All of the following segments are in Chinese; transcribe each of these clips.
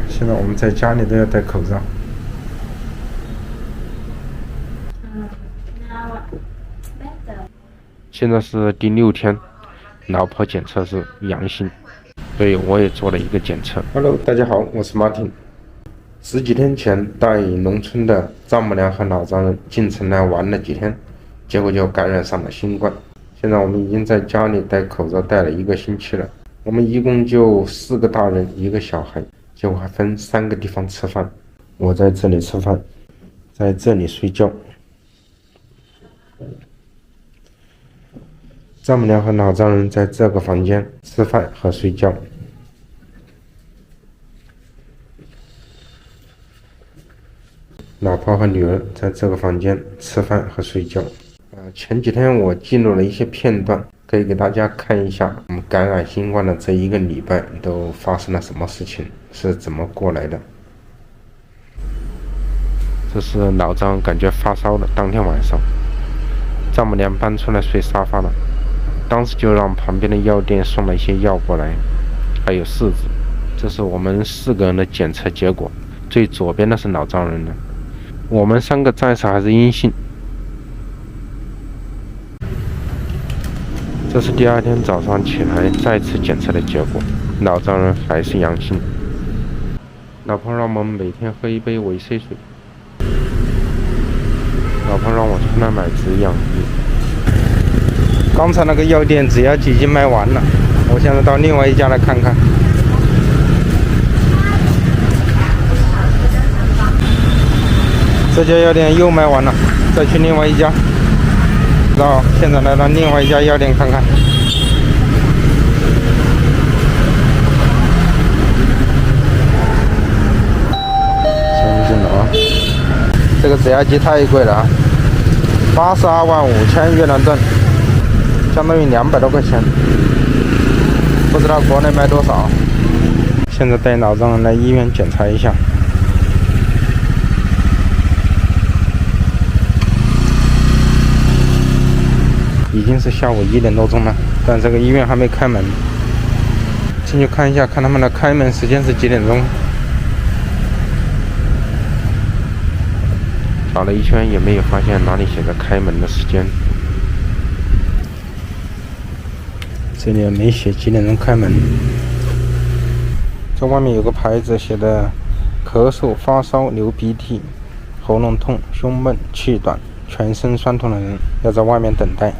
现在我们在家里都要戴口罩。现在是第6天，老婆检测是阳性，所以我也做了一个检测。Hello， 大家好，我是 Martin。10几天前带农村的丈母娘和老丈人进城来玩了几天，结果就感染上了新冠。现在我们已经在家里戴口罩戴了1个星期了。我们一共就4个大人1个小孩，结果还分3个地方吃饭。我在这里吃饭，在这里睡觉。丈母娘和老丈人在这个房间吃饭和睡觉。老婆和女儿在这个房间吃饭和睡觉。前几天我记录了一些片段，可以给大家看一下我们感染新冠的这1个礼拜都发生了什么事情，是怎么过来的。这是老张感觉发烧了，当天晚上，丈母娘搬出来睡沙发了，当时就让旁边的药店送了一些药过来，还有柿子。这是我们4个人的检测结果，最左边的是老丈人的，我们3个暂时还是阴性。这是第2天早上起来再次检测的结果，老丈人还是阳性。老婆让我们每天喝1杯维 C 水，老婆让我出来买止痒剂。刚才那个药店止痒剂已经卖完了，我现在到另外一家来看看。这家药店又卖完了，再去另外一家。现在来到另外一家药店看看。先进了啊！这个止痒剂太贵了啊，82.5千越南盾，相当于200多块钱，不知道国内卖多少。现在带老丈人来医院检查一下。已经是下午1点多钟了，但这个医院还没开门。进去看一下，看他们的开门时间是几点钟。找了一圈也没有发现哪里写着开门的时间，这里也没写几点钟开门。这外面有个牌子写的咳嗽、发烧、流鼻涕、喉咙痛、胸闷、气短、全身酸痛的人要在外面等待。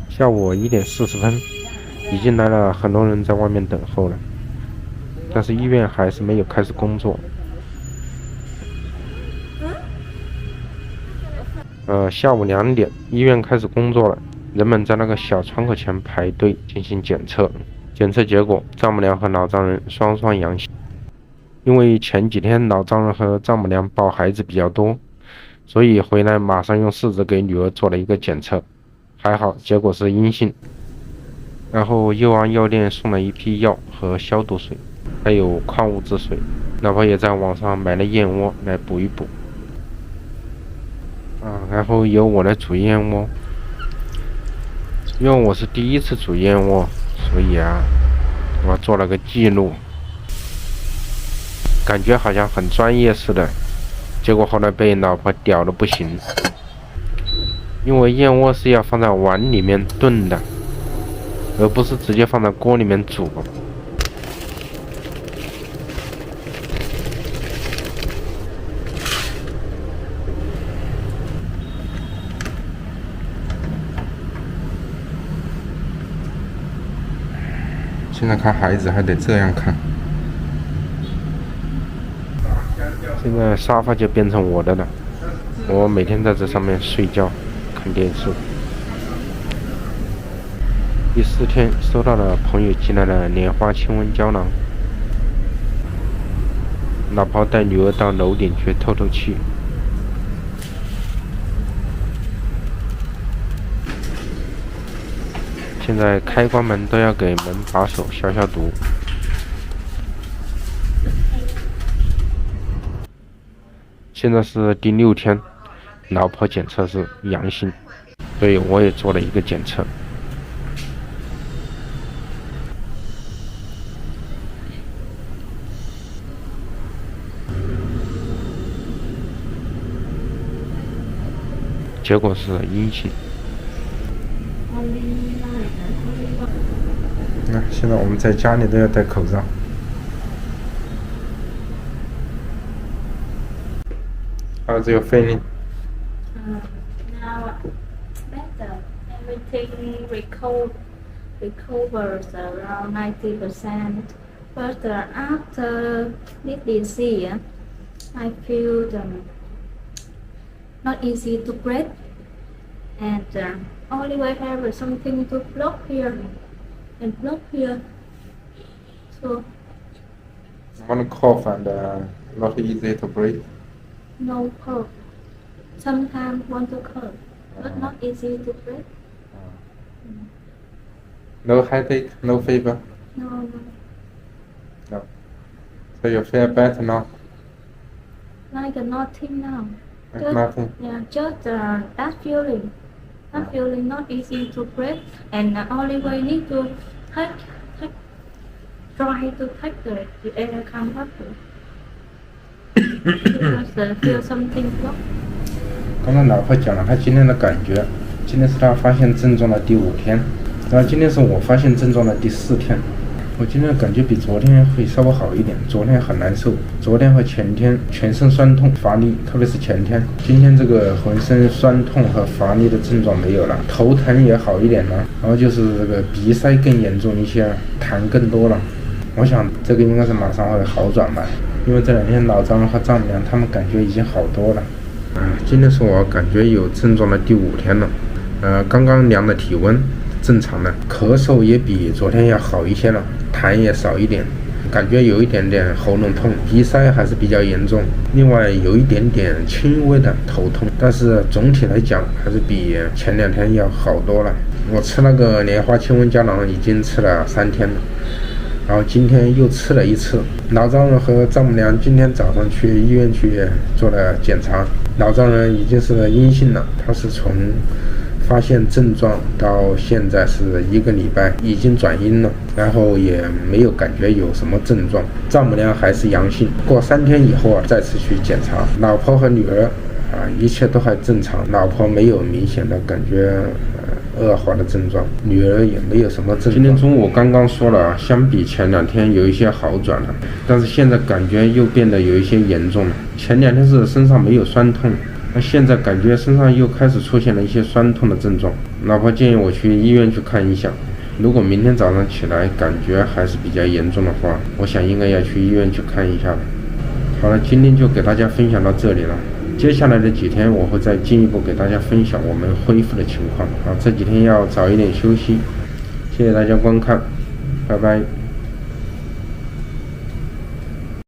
下午1点40分，已经来了很多人在外面等候了，但是医院还是没有开始工作。下午2点，医院开始工作了，人们在那个小窗口前排队进行检测。检测结果，丈母娘和老丈人双阳性。因为前几天老丈人和丈母娘抱孩子比较多，所以回来马上用柿子给女儿做了一个检测，还好结果是阴性。然后又按药店送了一批药和消毒水，还有矿物质水。老婆也在网上买了燕窝来补一补。然后由我来煮燕窝，因为我是第1次煮燕窝，所以我做了个记录，感觉好像很专业似的，结果后来被老婆屌得不行。因为燕窝是要放在碗里面炖的，而不是直接放在锅里面煮。现在看孩子还得这样看。现在沙发就变成我的了，我每天在这上面睡觉看电视。第4天收到了朋友寄来的莲花清瘟胶囊，老婆带女儿到楼顶去透透气。现在开关门都要给门把手消毒。现在是第6天，老婆检测是阳性，所以我也做了一个检测。结果是阴性。那现在我们在家里都要戴口罩。How's your feeling? Now better. Everything recovers around 90%. But after this disease, I feel not easy to breathe, and only I have something to block here and block here. So One cough and not easy to breathe. no cough. Sometimes want to cough, but not easy to breathe. No headache, no fever. No. No. So you feel better now? Like nothing now. Like nothing. Yeah, just that feeling. That feeling not easy to breathe, and only way need to try to take the air come up. Because feel something block. 刚刚老婆讲了她今天的感觉，今天是她发现症状的第5天，然后今天是我发现症状的第4天。我今天的感觉比昨天会稍微好一点，昨天很难受，昨天和前天全身酸痛乏力，特别是前天。今天这个浑身酸痛和乏力的症状没有了，头疼也好一点了，然后就是这个鼻塞更严重一些，痰更多了。我想这个应该是马上会好转吧，因为这2天老张和丈母娘他们感觉已经好多了。今天是我感觉有症状的第5天了，刚刚量的体温正常的，咳嗽也比昨天要好一些了，痰也少一点，感觉有一点点喉咙痛，鼻塞还是比较严重，另外有一点点轻微的头痛，但是总体来讲还是比前2天要好多了。我吃那个莲花清瘟胶囊已经吃了3天了，然后今天又吃了1次。老丈人和丈母娘今天早上去医院去做了检查，老丈人已经是阴性了，他是从发现症状到现在是1个礼拜，已经转阴了，然后也没有感觉有什么症状。丈母娘还是阳性，过3天以后再次去检查。老婆和女儿一切都还正常，老婆没有明显的感觉恶化的症状，女儿也没有什么症状。今天中午刚刚说了，相比前2天有一些好转了，但是现在感觉又变得有一些严重了。前2天是身上没有酸痛，那现在感觉身上又开始出现了一些酸痛的症状。老婆建议我去医院去看一下，如果明天早上起来感觉还是比较严重的话，我想应该要去医院去看一下了。好了，今天就给大家分享到这里了。接下来的几天我会再进一步给大家分享我们恢复的情况。这几天要早一点休息。谢谢大家观看，拜拜。